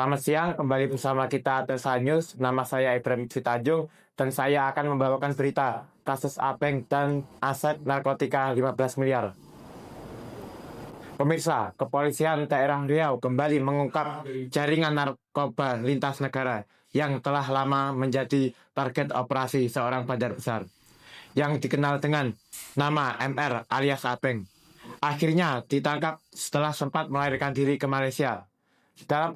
Selamat siang, kembali bersama kita Tesa News. Nama saya Ibrahim Sitajung dan saya akan membawakan berita kasus Apeng dan aset narkotika 15 miliar. Pemirsa, kepolisian daerah Riau kembali mengungkap jaringan narkoba lintas negara yang telah lama menjadi target operasi seorang bandar besar yang dikenal dengan nama MR alias Apeng. Akhirnya ditangkap setelah sempat melarikan diri ke Malaysia. Dalam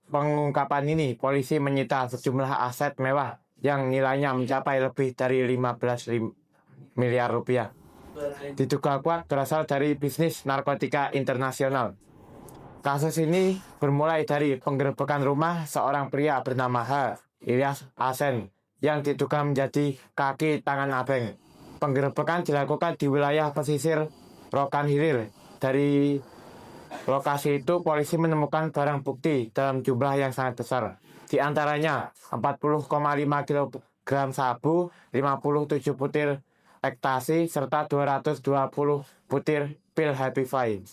pengungkapan ini, polisi menyita sejumlah aset mewah yang nilainya mencapai lebih dari 15 miliar rupiah. Diduga kuat berasal dari bisnis narkotika internasional. Kasus ini bermulai dari penggerebekan rumah seorang pria bernama H. Ilyas Asen yang diduga menjadi kaki tangan Apeng. Penggerebekan dilakukan di wilayah pesisir Rokan Hilir. Dari lokasi itu, polisi menemukan barang bukti dalam jumlah yang sangat besar. Di antaranya 40,5 kg sabu, 57 butir ekstasi, serta 220 butir pil Happy Five.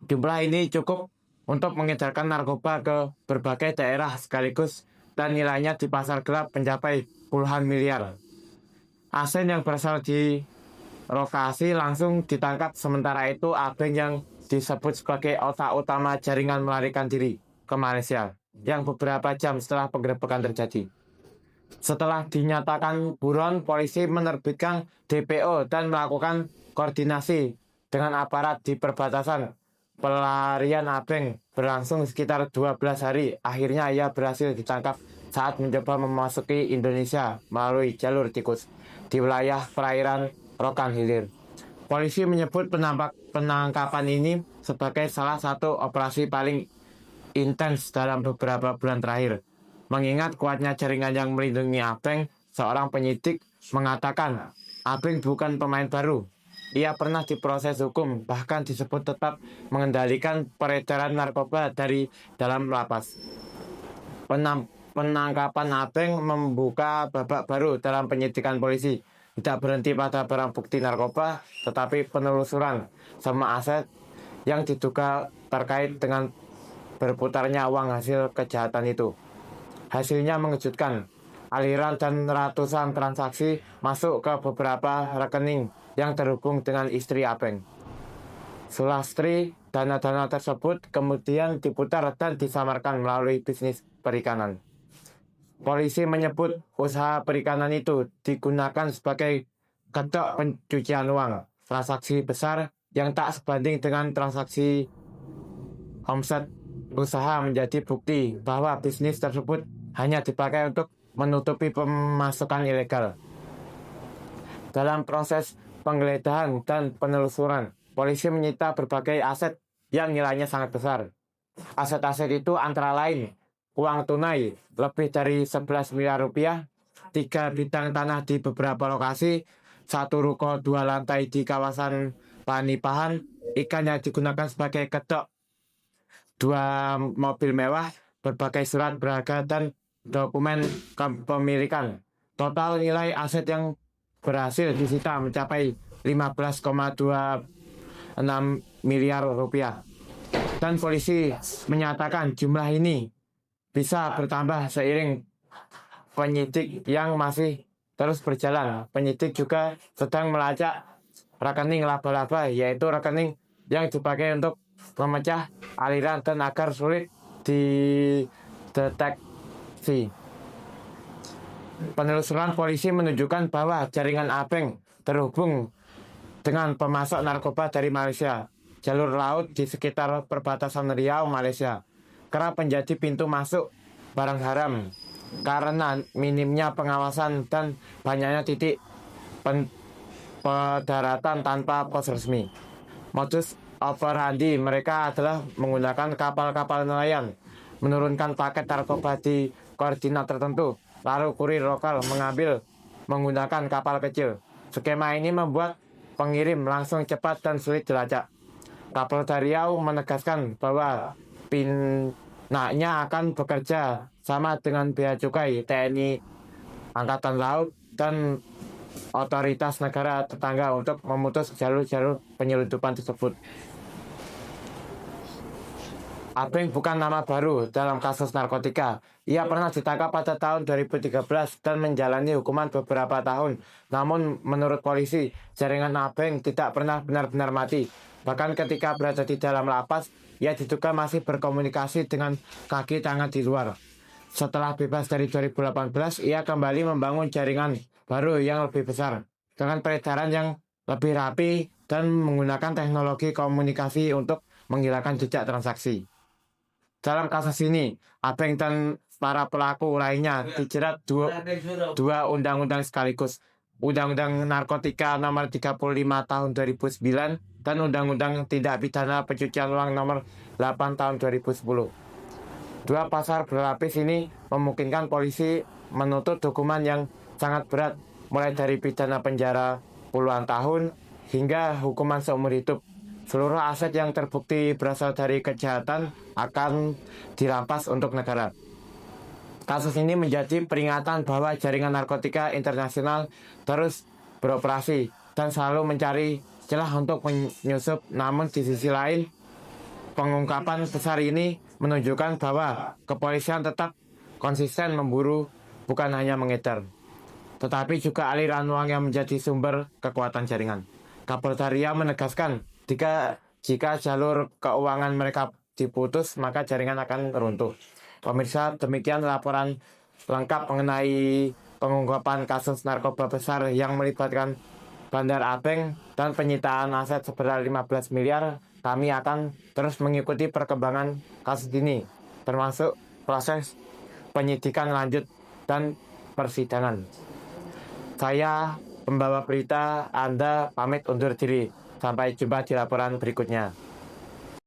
Jumlah ini cukup untuk mengedarkan narkoba ke berbagai daerah sekaligus dan nilainya di pasar gelap mencapai puluhan miliar. Asen yang berasal di lokasi langsung ditangkap, sementara itu Apeng yang disebut sebagai otak utama jaringan melarikan diri ke Malaysia yang beberapa jam setelah penggerebekan terjadi. Setelah dinyatakan buron, polisi menerbitkan DPO dan melakukan koordinasi dengan aparat di perbatasan. Pelarian Apeng berlangsung sekitar 12 hari. Akhirnya ia berhasil ditangkap saat mencoba memasuki Indonesia melalui jalur tikus di wilayah perairan Rokan Hilir. Polisi menyebut penangkapan ini sebagai salah satu operasi paling intens dalam beberapa bulan terakhir. Mengingat kuatnya jaringan yang melindungi Apeng, seorang penyidik mengatakan Apeng bukan pemain baru. Ia pernah diproses hukum, bahkan disebut tetap mengendalikan peredaran narkoba dari dalam lapas. Penangkapan Apeng membuka babak baru dalam penyidikan polisi. Tidak berhenti pada barang bukti narkoba, tetapi penelusuran sama aset yang diduga terkait dengan berputarnya uang hasil kejahatan itu. Hasilnya mengejutkan. Aliran dan ratusan transaksi masuk ke beberapa rekening yang terhubung dengan istri Apeng. Sulastri, dana-dana tersebut kemudian diputar dan disamarkan melalui bisnis perikanan. Polisi menyebut usaha perikanan itu digunakan sebagai kedok pencucian uang. Transaksi besar yang tak sebanding dengan transaksi omset usaha menjadi bukti bahwa bisnis tersebut hanya dipakai untuk menutupi pemasukan ilegal. Dalam proses penggeledahan dan penelusuran, polisi menyita berbagai aset yang nilainya sangat besar. Aset-aset itu antara lain uang tunai lebih dari 11 miliar rupiah, 3 bidang tanah di beberapa lokasi, 1 ruko 2 lantai di kawasan Panipahan, ikan yang digunakan sebagai kedok, 2 mobil mewah, berbagai surat berharga dan dokumen kepemilikan. Total nilai aset yang berhasil disita mencapai 15,26 miliar rupiah. Dan polisi menyatakan jumlah ini bisa bertambah seiring penyidik yang masih terus berjalan. Penyidik juga sedang melacak rekening laba-laba, yaitu rekening yang dipakai untuk memecah aliran dan agar sulit dideteksi. Penelusuran polisi menunjukkan bahwa jaringan Apeng terhubung dengan pemasok narkoba dari Malaysia. Jalur laut di sekitar perbatasan Riau, Malaysia kerap menjadi pintu masuk barang haram karena minimnya pengawasan dan banyaknya titik pendaratan tanpa pos resmi. Modus operandi mereka adalah menggunakan kapal-kapal nelayan, menurunkan paket narkoba di koordinat tertentu, lalu kurir lokal mengambil menggunakan kapal kecil. Skema ini membuat pengirim langsung cepat dan sulit dilacak. Kapolda Riau menegaskan bahwa pinaknya akan bekerja sama dengan Bea Cukai, TNI, Angkatan Laut, dan otoritas negara tetangga untuk memutus jalur-jalur penyelundupan tersebut. Abeng bukan nama baru dalam kasus narkotika. Ia pernah ditangkap pada tahun 2013 dan menjalani hukuman beberapa tahun. Namun menurut polisi, jaringan Abeng tidak pernah benar-benar mati. Bahkan ketika berada di dalam lapas, ia diduga masih berkomunikasi dengan kaki tangan di luar. Setelah bebas dari 2018, ia kembali membangun jaringan baru yang lebih besar dengan peredaran yang lebih rapi dan menggunakan teknologi komunikasi untuk menghilangkan jejak transaksi. Dalam kasus ini, Abeng dan para pelaku lainnya dijerat dua undang-undang sekaligus, Undang-Undang Narkotika Nomor 35 Tahun 2009 dan Undang-Undang Tindak Pidana Pencucian Uang Nomor 8 Tahun 2010. Dua pasal berlapis ini memungkinkan polisi menuntut hukuman yang sangat berat, mulai dari pidana penjara puluhan tahun hingga hukuman seumur hidup. Seluruh aset yang terbukti berasal dari kejahatan akan dirampas untuk negara. Kasus ini menjadi peringatan bahwa jaringan narkotika internasional terus beroperasi dan selalu mencari celah untuk menyusup. Namun di sisi lain, pengungkapan besar ini menunjukkan bahwa kepolisian tetap konsisten memburu, bukan hanya mengedar, tetapi juga aliran uang yang menjadi sumber kekuatan jaringan. Kapolda Riau menegaskan, jika jalur keuangan mereka diputus, maka jaringan akan runtuh. Pemirsa, demikian laporan lengkap mengenai pengungkapan kasus narkoba besar yang melibatkan Bandar Abeng dan penyitaan aset seberat 15 miliar. Kami akan terus mengikuti perkembangan kasus ini, termasuk proses penyidikan lanjut dan persidangan. Saya pembawa berita Anda pamit undur diri. Sampai jumpa di laporan berikutnya.